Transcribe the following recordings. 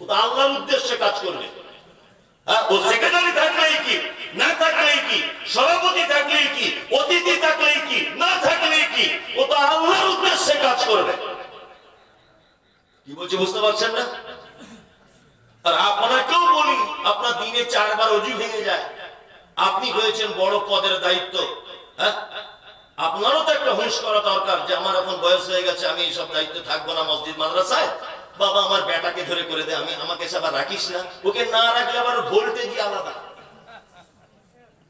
ও তো আল্লাহর উদ্দেশ্যে কাজ করবে। ও সেক্রেটারি থাকলেই কি, না থাকলেই কি, সভাপতি থাকলেই কি, অতিথি থাকলেই কি, না থাকলেই কি, ও তো আল্লাহর উদ্দেশ্যে কাজ করবে। কি বলছি বুঝতে পারছেন না? আর আপনাকেও বলি, আপনার দিনে 4 বার ওযু ভেঙে যায়, আপনি হয়েছেন বড় পদের দায়িত্ব। হ্যাঁ, আপনারও তো একটা হুঁশ করা দরকার যে আমার এখন বয়স হয়ে গেছে, আমি এইসব দায়িত্ব থাকবো না মসজিদ মাদ্রাসায়। বাবা আমার বেটাকে ধরে করে দে, আমাকে সে আবার রাখিস না। ওকে না রাখলে আবার ভোল্টেজই আলাদা।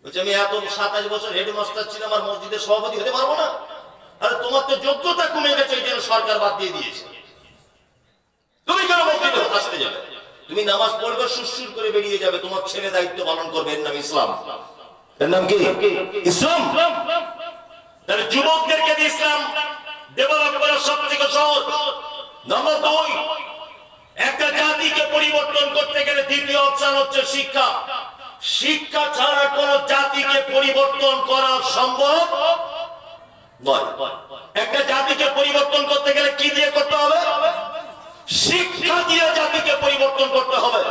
বলছে আমি এত 27 বছর হেডমাস্টার ছিলাম, আর মসজিদের সভাপতি হতে পারবো না? আরে তোমার তো যোগ্যতা কমে গেছে, এই জন্য সরকার বাদ দিয়ে দিয়েছে। তুমি কেন মসজিদে আসতে যাবে? তুমি নামাজ পড়বে, সুরসুর করে বেরিয়ে যাবে, তোমার ছেলে দায়িত্ব পালন করবে। এর নাম ইসলাম। এর নাম কি? ইসলাম। তাহলে যুবকদেরকে ইসলাম ডেভেলপ করা সবথেকে সহজ। নম্বর 2, একটা জাতিকে পরিবর্তন করতে গেলে দ্বিতীয় অপশন হচ্ছে শিক্ষা। শিক্ষা ছাড়া কোন জাতিকে পরিবর্তন করা সম্ভব নয়। একটা জাতিকে পরিবর্তন করতে গেলে কি দিয়ে করতে হবে? শিক্ষা দিয়ে জাতিকে পরিবর্তন করতে হবে।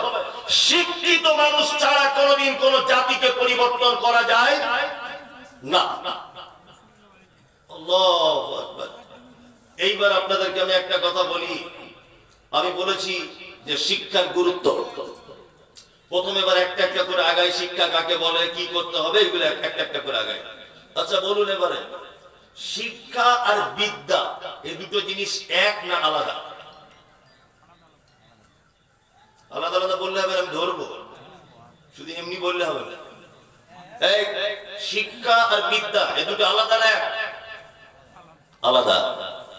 শিক্ষিত মানুষ ছাড়া কোনদিন কোন জাতিকে পরিবর্তন করা যায় না। আল্লাহু আকবার। এইবার আপনাদেরকে আমি একটা কথা বলি। আমি বলেছি যে শিক্ষার গুরুত্ব। প্রথমে এবার একটা একটা করে আগাই, শিক্ষা কাকে বলে, কি করতে হবে, এগুলো একটা একটা করে আগাই। আচ্ছা বলুন এবারে, শিক্ষা আর বিদ্যা এই দুটো জিনিস এক না আলাদা? আলাদা আলাদা বললে হবে আমি ধরবো, শুধু এমনি বললে হবে না। এই শিক্ষা আর বিদ্যা এই দুটো আলাদা না? আলাদা,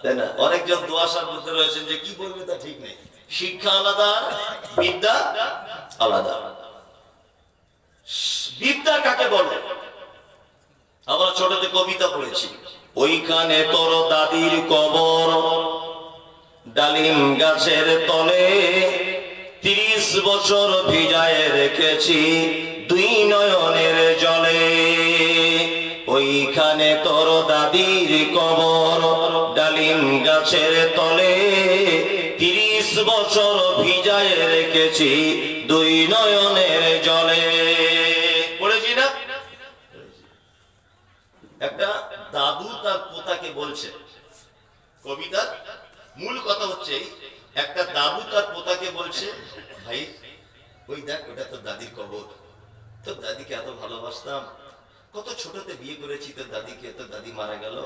তাই না? অনেকজন দোয়াশার মধ্যে রয়েছেন যে কি বলবে তা ঠিক নেই। শিক্ষা আলাদা, বিদ্যা আলাদা। বিদ্যা কাকে বলে? আমরা ছোটতে কবিতা পড়েছি, ওইখানে তোর দাদির কবর, ডালিম গাছের তলে 30 বছর ভিজায় রেখেছি 2 নয়নের জলে। ওইখানে তোর দাদির কবর, ডালিম গাছের তলে 30 বছর ভিজায় রেখেছি 2 নয়নের জলে। পড়েছি না? একটা দাদু তার পোতাকে বলছে, কবিতার মূল কথা হচ্ছে একটা দাদু তার পোতাকে বলছে, ভাই ওই দেখ ওটা তোর দাদির কবর, তোর দাদিকে এত ভালোবাসতাম, কত ছোটতে বিয়ে করেছি তোর দাদিকে, তোর দাদি মারা গেল,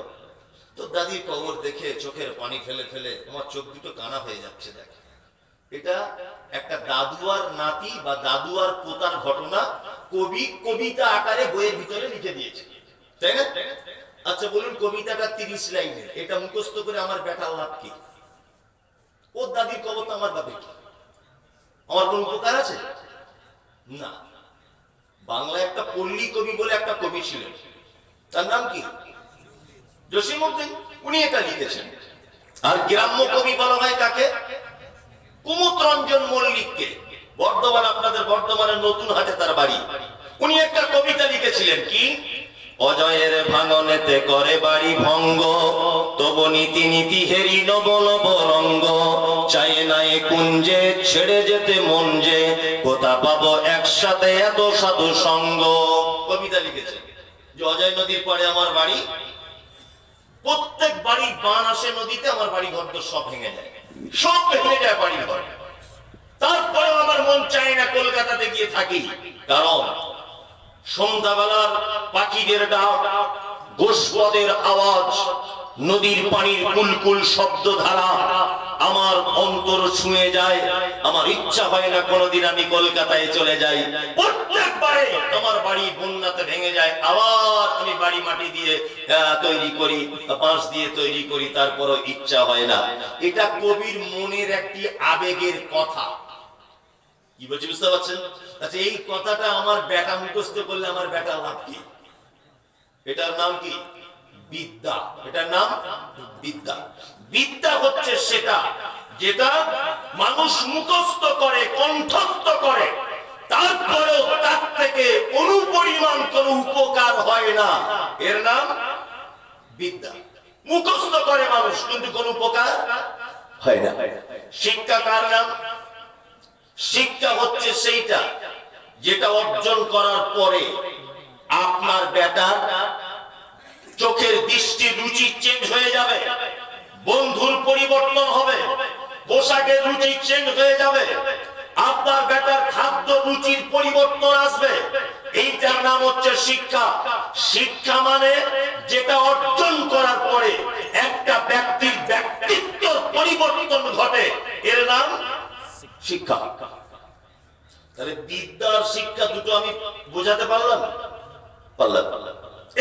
তোর দাদির কবর দেখে চোখের পানি ফেলে ফেলে আমার চোখ দুটো কানা হয়ে যাচ্ছে। দেখ, এটা একটা দাদু আর নাতি বা দাদু আর পোতার ঘটনা কবি কবিতা আকারে বইয়ের ভিতরে লিখে দিয়েছে, তাই না? আচ্ছা বলুন, কবিতাটা 30 লাইনের, এটা মুখস্থ করে আমার বেটার লাভ কি? ওর দাদির কবর তো আমার বাপের কি? আমার কোন উপকার আছে? না। বাংলায় একটা পল্লী কবি বলে একটা কবি ছিলেন, তার নাম কি? জসীমউদ্দিন। উনি এটা লিখেছেন। আর গ্রাম্য কবি বলা হয় কাকে? কুমুদ রঞ্জন মল্লিককে। বর্ধমান, আপনাদের বর্ধমানের নতুন হাটে তার বাড়ি। উনি একটা কবিতা লিখেছিলেন, কি? অজয়ের ভাঙনেতে করে বাড়ি ভঙ্গ, তবু নীতি নীতি হেরি নব নব রঙ্গ, চাই নাই কুঞ্জে ছেড়ে যেতে মন যে, কোথা পাবো একসাথে এত সাধু সঙ্গ। কবিতা লিখেছেন যে অজয় নদীর পরে আমার বাড়ি, প্রত্যেক বাড়ির বান আসে নদীতে, আমার বাড়ি ঘর তো সব ভেঙে যায়, সব ভেঙে যায় বাড়ি ঘর। তারপরে আমার মন চায় না কলকাতাতে গিয়ে থাকি, কারণ সন্ধ্যাবেলার পাখিদের ডাক, গোষ্পদের আওয়াজ, নদীর পানির কুলকুল শব্দ ধারা আমার অন্তর ছুঁয়ে যায়। আমার ইচ্ছা হয় না কোনোদিন আমি কলকাতায় চলে যাই। প্রত্যেকবারে আমার বাড়ি বন্যাতে ভেঙে যায়, আবার আমি বাড়ি মাটি দিয়ে তৈরি করি, বাঁশ দিয়ে তৈরি করি, তারপরও ইচ্ছা হয় না। এটা কবির মনের একটি আবেগের কথা। কি বলছি বুঝতে পারছেন? আচ্ছা, এই কথাটা আমার বেটা মুখস্থ করলে আমার বেটা লাভ কি? এটার নাম কি? বিদ্যা। এটার নাম বিদ্যা। বিদ্যা হচ্ছে সেটা যেটা মানুষ মুখস্থ করে, কণ্ঠস্থ করে, তারপরেও তার থেকে অনুপরিমাণ কোনো উপকার হয় না, এর নাম বিদ্যা। মুখস্থ করে মানুষ কিন্তু কোনো উপকার হয় না। শিক্ষা কার নাম? শিক্ষা হচ্ছে সেইটা যেটা অর্জন করার পরে আপনার বেটার চোখের দৃষ্টি রুচি চেঞ্জ হয়ে যাবে, বন্ধুর পরিবর্তন হবে, পোশাকের রুচি চেঞ্জ হয়ে যাবে, আপনার বেটার খাদ্য রুচির পরিবর্তন আসবে। এইটার নাম হচ্ছে শিক্ষা। শিক্ষা মানে যেটা অর্জন করার পরে একটা ব্যক্তির ব্যক্তিত্ব পরিবর্তন ঘটে, এর নাম শিক্ষা। তাহলে বিদ্যা আর শিক্ষা দুটো আমি বোঝাতে পারলাম?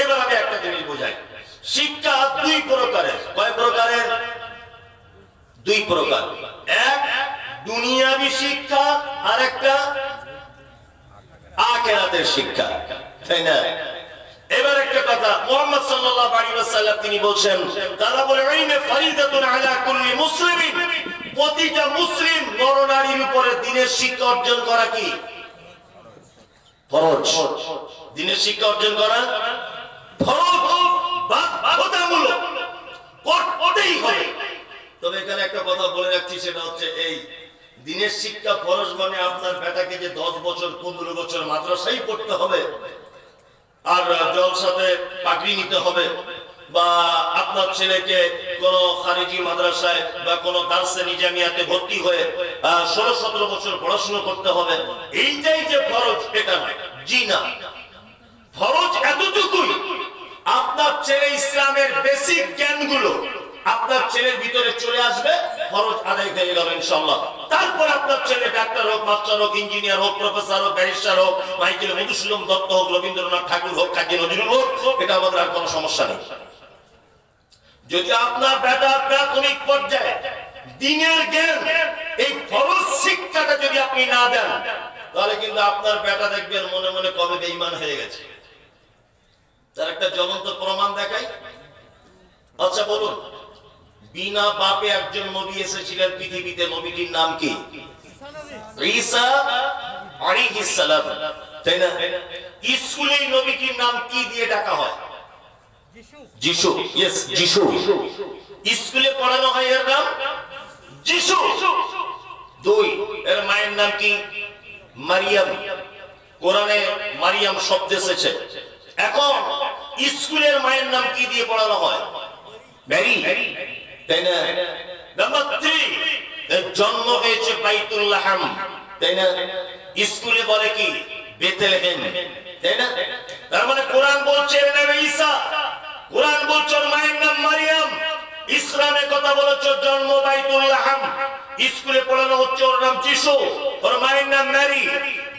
এবার আমি একটা জিনিস বোঝাই। শিক্ষা দুই প্রকারের। কয় প্রকারের? দুই প্রকার। এক দুনিয়াবী শিক্ষা, আর একটা আখিরাতের শিক্ষা, তাই না? এবার একটা কথা, মুহাম্মদ সাল্লাল্লাহু আলাইহি ওয়াসাল্লাম তিনি বলেন, তালাবুল ইলমি ফরিদাতুন আলা কুল্লি মুসলিমিন, প্রতিটা মুসলিম নরনারীর উপরে দ্বীনের শিক্ষা অর্জন করা কি ফরজ। দ্বীনের শিক্ষা অর্জন করা ফরজ, বাধ্যতামূলক, করতেই হবে। তবে এখানে একটা কথা বলে রাখছি, সেটা হচ্ছে এই দ্বীনের শিক্ষা ফরজ মানে আপনার বেটাকে যে 10 বছর 15 বছর মাদ্রাসায় পড়তে হবে, আর জলসাতে পাগড়ি নিতে হবে, বা আপনার ছেলেকে কোন খারিজি মাদ্রাসায় বা কোন দারসে নিজামিয়াতে ভর্তি হয়ে 16-17 বছর পড়াশোনা করতে হবে, এইটাই যে ফরজ, এটা নয়। জি না, ফরজ এতটুকুই, আপনার ছেলে ইসলামের বেসিক জ্ঞানগুলো আপনার ছেলের ভিতরে চলে আসবে, ফরজ আদায় হয়ে গেল ইনশাআল্লাহ। তারপর আপনার ছেলে ডাক্তার হোক, মাস্টার হোক, ইঞ্জিনিয়ার হোক, প্রফেসর হোক, ব্যারিস্টার হোক, মাইকেল মধুসূদন দত্ত হোক, রবীন্দ্রনাথ ঠাকুর হোক, কাজী নজরুল হোক, এটা আমাদের আর কোনো সমস্যা নেই। যদি আপনার বেটা প্রাথমিক পর্যায়ে দ্বীনের জ্ঞান, এই ফরজ শিক্ষাটা যদি আপনি না দেন, তাহলে কিন্তু আপনার বেটা দেখবেন মনে মনে কবে বেঈমান হয়ে গেছে। তার একটা জ্বলন্ত প্রমাণ দেখাই। আচ্ছা বলুন, বিনা বাপে একজন নবী এসেছিলেন পৃথিবীতে, নবীটির নাম কি? ঈসা আলাইহিস সালাম, তাই না? স্কুলে নবীটির নাম কি দিয়ে ডাকা হয়? যিশু। ইয়েস, যিশু। স্কুলে পড়ানো হয় এর নাম যিশু। দুই, এর মায়ের নাম কি? মারিয়াম। কোরআনে মারিয়াম শব্দ এসেছে। এখন স্কুলের মায়ের নাম কি দিয়ে পড়ানো হয়? মেরি, তাই না? নাম্বার 3, এর জন্ম হয়েছে বাইতুল লাহম, তাই না? স্কুলে বলে কি? বেথলেহেম, তাই না? তার মানে কোরআন বলছে এর নাম ঈসা, কোরআন বলছে মায়ের নাম মারিয়াম, ইসলামে কথা বলেছে জন্ম বাইতুল লাহম, স্কুলে পড়ানো হচ্ছে ওর নাম যিশু, ওর মায়ের নাম মেরি,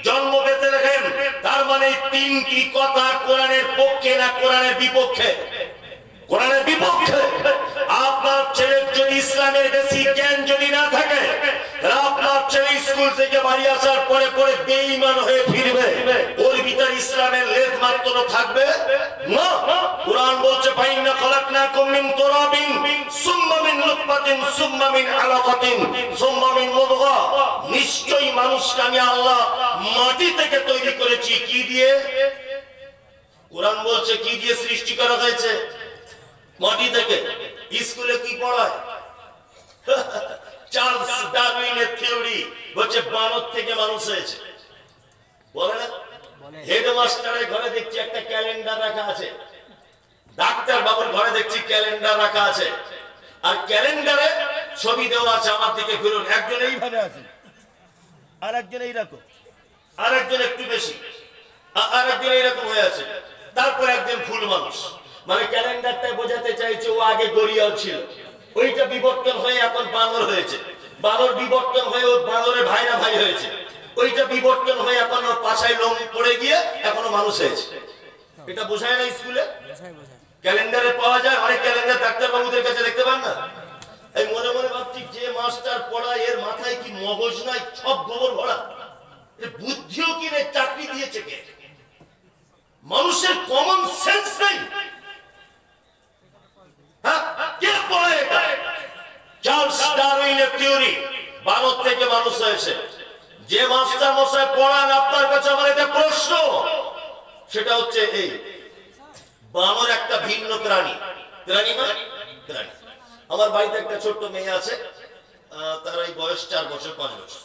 জন্ম বেথলেহেম। তার মানে তিনটি কথা কোরআনের পক্ষে না কোরআনের বিপক্ষে? কোরআনের বিপক্ষে। আপনার ছেলের যদি ইসলামের বেশি জ্ঞান যদি না থাকে, আপনার ছেলে স্কুল থেকে বাড়ি আসার পরে পরে বেঈমান হয়ে ফিরবে, ওর ভিতর ইসলামের লেদ মাত্র থাকবে না। কোরআন বলছে ফাইন্না খালাকনাকুম মিন তুরাবিন সুম্মা মিন নুতফাতিন সুম্মা মিন আলাকাতিন সুম্মা মিন মুদগা, নিশ্চয়ই মানুষকে আমি আল্লাহ মাটি থেকে তৈরি করেছি। কি দিয়ে? কোরআন বলছে কি দিয়ে সৃষ্টি করা হয়েছে? মাটি থেকে। স্কুলে কি পড়ায়? চার্লস ডারউইনের থিওরি বলছে বানর থেকে মানুষ হয়েছে, বলে না? হেডমাস্টারের ঘরে দেখছি একটা ক্যালেন্ডার রাখা আছে, ডাক্তার বাবুর ঘরে দেখছি ক্যালেন্ডার রাখা আছে, আর ক্যালেন্ডারে ছবি দেওয়া আছে। আমার দিকে ফিরুন, একজন এইভাবে আছে, আর একজন এইরকম, আর একজন একটু বেশি, আর একজন এইরকম হয়ে আছে, তারপর একজন ফুল মানুষ। মানে ক্যালেন্ডারটা বোঝাতে চাইছে ও আগে গরিয়াল ছিল, ওইটা বিবর্তন হয়ে এখন বানর হয়েছে, বানর বিবর্তন হয়ে ওর বানরের ভাইরা ভাই হয়েছে, ওইটা বিবর্তন হয়ে এখন ওর পাছায় লোম পড়ে গিয়ে এখনো মানুষ হয়েছে। এটা বোঝায় না স্কুলে? ক্যালেন্ডারে পাওয়া যায়, অনেক ক্যালেন্ডার ডাক্তার বাবুদের কাছে দেখতে পান না? এই মনে মনে ভাবছি যে মাস্টার পড়ায় এর মাথায় কি মগজ নাই, সব গোবর ভরা, বুদ্ধিও কি রে, চাকরি দিয়েছে কে? মানুষের কমন সেন্স নেই। কে পড়ায় এটা? চার্লস ডারউইনের থিওরি, বানর থেকে মানুষ হয়েছে। যে মাস্টার মশাই পড়ান, আপনার কাছে আমার একটা প্রশ্ন, সেটা হচ্ছে এই বানর একটা ভিন্ন প্রাণী, প্রাণী না প্রাণী। আমার বাড়িতে একটা ছোট্ট মেয়ে আছে, তার এই বয়স 4 বছর 5 বছর।